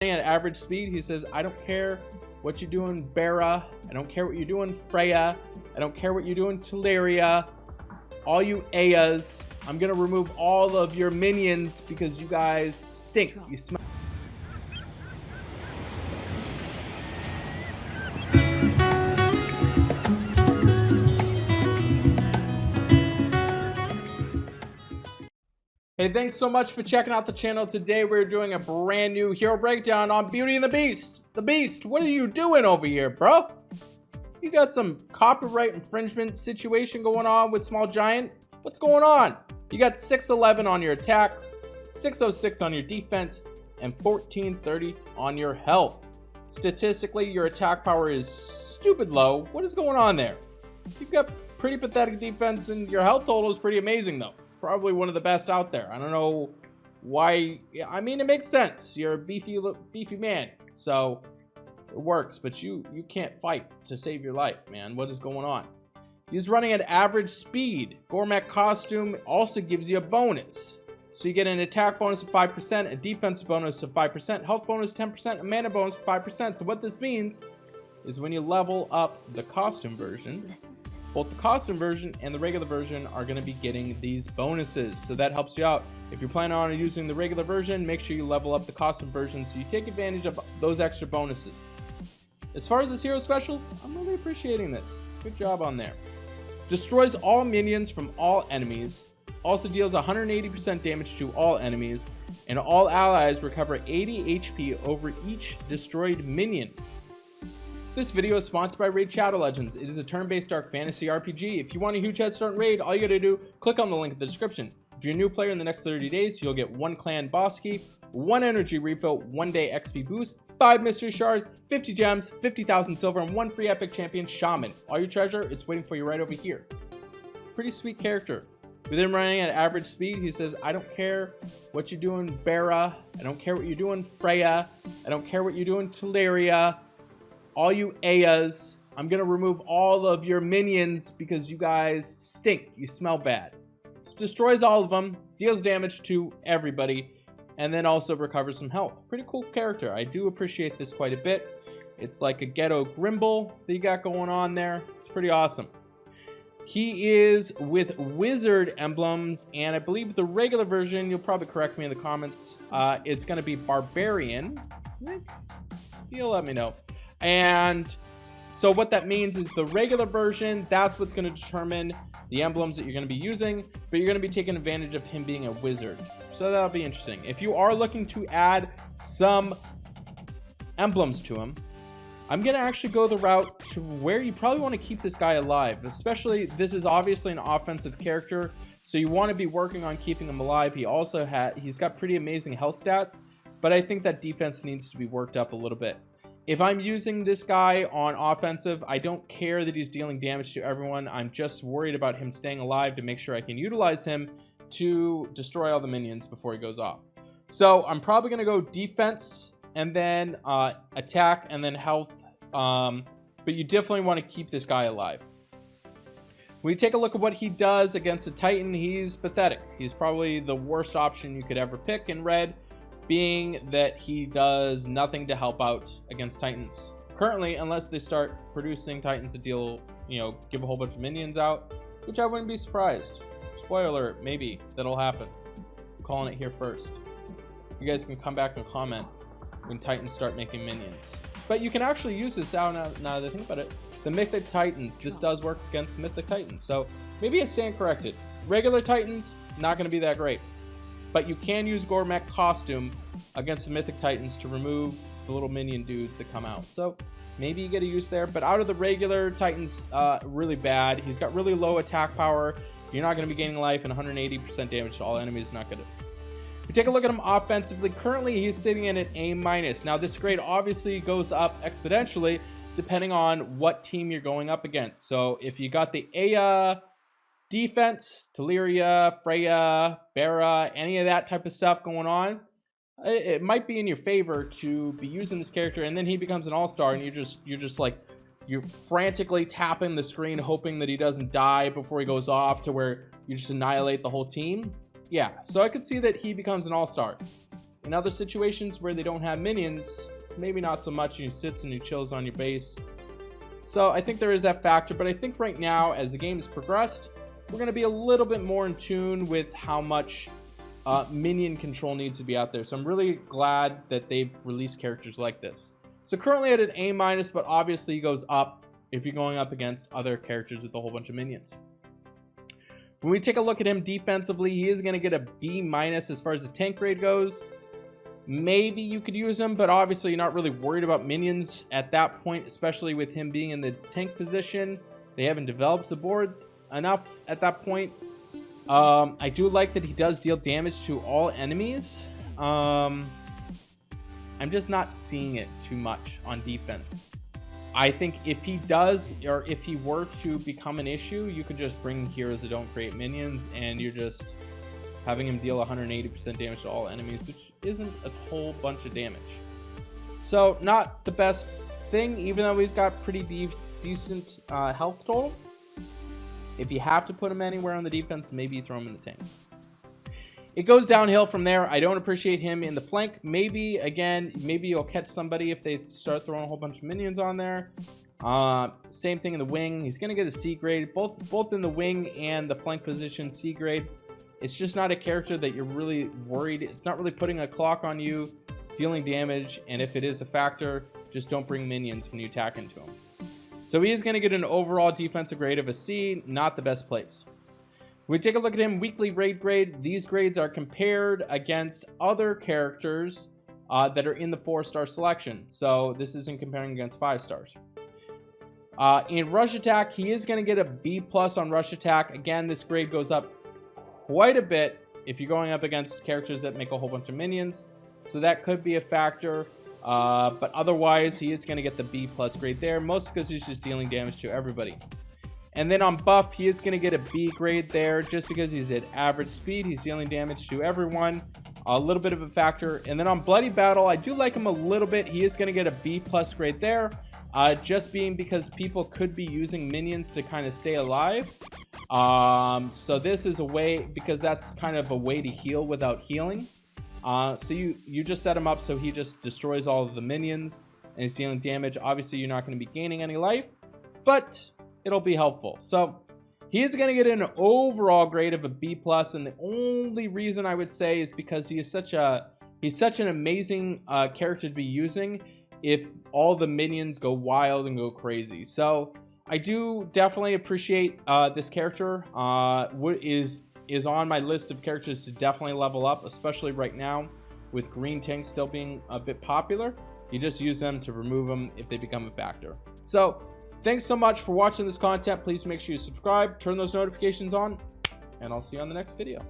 at average speed. He says, I don't care what you're doing, Bera. I don't care what you're doing, Freya. I don't care what you're doing, Teleria. All you Ayas, I'm gonna remove all of your minions because you guys stink. You smell. Hey, thanks so much for checking out the channel. Today we're doing a brand new hero breakdown on Beauty and the Beast. The Beast, what are you doing over here, bro? You got some copyright infringement situation going on with Small Giant? What's going on? You got 611 on your attack, 606 on your defense, and 1430 on your health. Statistically, your attack power is stupid low. What is going on there? You've got pretty pathetic defense, and your health total is pretty amazing, though. Probably one of the best out there. I don't know why. I mean, it makes sense. You're a beefy man, so it works. But you can't fight to save your life, man. What is going on? He's running at average speed. Gormek costume also gives you a bonus. So you get an attack bonus of 5%, a defense bonus of 5%, health bonus 10%, a mana bonus of 5%. So what this means is when you level up the costume version, both the costume version and the regular version are going to be getting these bonuses. So that helps you out. If you're planning on using the regular version, make sure you level up the costume version so you take advantage of those extra bonuses. As far as his hero specials, I'm really appreciating this. Good job on there. Destroys all minions from all enemies. Also deals 180% damage to all enemies. And all allies recover 80 HP over each destroyed minion. This video is sponsored by Raid Shadow Legends. It is a turn-based dark fantasy RPG. If you want a huge head start in Raid, all you gotta do, click on the link in the description. If you're a new player in the next 30 days, you'll get 1 clan boss key, 1 energy refill, 1 day XP boost, 5 mystery shards, 50 gems, 50,000 silver, and 1 free epic champion shaman. All your treasure, it's waiting for you right over here. Pretty sweet character. With him running at average speed, he says, I don't care what you're doing, Bera. I don't care what you're doing, Freya. I don't care what you're doing, Teleria. All you Ayas, I'm gonna remove all of your minions because you guys stink. You smell bad. So destroys all of them, deals damage to everybody, and then also recovers some health. Pretty cool character. I do appreciate this quite a bit. It's like a ghetto Grimble that you got going on there. It's pretty awesome. He is with Wizard Emblems, and I believe the regular version, you'll probably correct me in the comments, it's gonna be Barbarian. You'll let me know. And so what that means is the regular version, that's what's going to determine the emblems that you're going to be using, but you're going to be taking advantage of him being a wizard. So that'll be interesting. If you are looking to add some emblems to him, I'm going to actually go the route to where you probably want to keep this guy alive. Especially, this is obviously an offensive character, so you want to be working on keeping him alive. He's got pretty amazing health stats, but I think that defense needs to be worked up a little bit. If I'm using this guy on offensive, I don't care that he's dealing damage to everyone. I'm just worried about him staying alive to make sure I can utilize him to destroy all the minions before he goes off. So I'm probably going to go defense and then attack and then health. But you definitely want to keep this guy alive. When you take a look at what he does against a Titan, he's pathetic. He's probably the worst option you could ever pick in red, being that he does nothing to help out against Titans currently, unless they start producing Titans that deal, give a whole bunch of minions out, which I wouldn't be surprised. Spoiler alert, maybe that'll happen. I'm calling it here first. You guys can come back and comment when Titans start making minions. But you can actually use this out now that I think about it. The Mythic Titans, this does work against Mythic Titans, so maybe I stand corrected. Regular Titans, not going to be that great. But you can use Gormek costume against the Mythic Titans to remove the little minion dudes that come out. So maybe you get a use there. But out of the regular Titans, really bad. He's got really low attack power. You're not going to be gaining life, and 180% damage to all enemies. Not good. If you take a look at him offensively, currently he's sitting in an A-. Now this grade obviously goes up exponentially depending on what team you're going up against. So if you got the Aya defense, Teleria, Freya, Bera, any of that type of stuff going on, it might be in your favor to be using this character, and then he becomes an all-star, and you're frantically tapping the screen hoping that he doesn't die before he goes off, to where you just annihilate the whole team. Yeah, so I could see that he becomes an all-star. In other situations where they don't have minions, maybe not so much, and he sits and he chills on your base. So I think there is that factor, but I think right now, as the game has progressed, we're going to be a little bit more in tune with how much minion control needs to be out there. So I'm really glad that they've released characters like this. So currently at an A-, but obviously he goes up if you're going up against other characters with a whole bunch of minions. When we take a look at him defensively, he is going to get a B- as far as the tank grade goes. Maybe you could use him, but obviously you're not really worried about minions at that point, especially with him being in the tank position. They haven't developed the board enough at that point. I do like that he does deal damage to all enemies. I'm just not seeing it too much on defense. I think if he does, or if he were to become an issue, you could just bring heroes that don't create minions, and you're just having him deal 180% damage to all enemies, which isn't a whole bunch of damage. So not the best thing, even though he's got pretty decent health total. If you have to put him anywhere on the defense, maybe you throw him in the tank. It goes downhill from there. I don't appreciate him in the flank. Maybe, again, maybe you'll catch somebody if they start throwing a whole bunch of minions on there. Same thing in the wing. He's going to get a C grade. Both in the wing and the flank position, C grade. It's just not a character that you're really worried. It's not really putting a clock on you, dealing damage, and if it is a factor, just don't bring minions when you attack into him. So he is going to get an overall defensive grade of a C, not the best place. We take a look at him, weekly raid grade. These grades are compared against other characters that are in the 4-star selection. So this isn't comparing against 5 stars. In rush attack, he is going to get a B+ on rush attack. Again, this grade goes up quite a bit if you're going up against characters that make a whole bunch of minions. So that could be a factor. But otherwise, he is going to get the B+ grade there, mostly because he's just dealing damage to everybody. And then on buff, he is going to get a B grade there just because he's at average speed. He's dealing damage to everyone. A little bit of a factor. And then on Bloody Battle, I do like him a little bit. He is going to get a B+ grade there. Just being because people could be using minions to kind of stay alive. So this is a way, because that's kind of a way to heal without healing. So you just set him up so he just destroys all of the minions and is dealing damage. Obviously, you're not going to be gaining any life, but it'll be helpful. So he is going to get an overall grade of a B+, and the only reason I would say is because he's such an amazing character to be using if all the minions go wild and go crazy. So I do definitely appreciate this character. Is on my list of characters to definitely level up, especially right now with green tanks still being a bit popular. You just use them to remove them if they become a factor. So thanks so much for watching this content. Please make sure you subscribe, turn those notifications on, and I'll see you on the next video.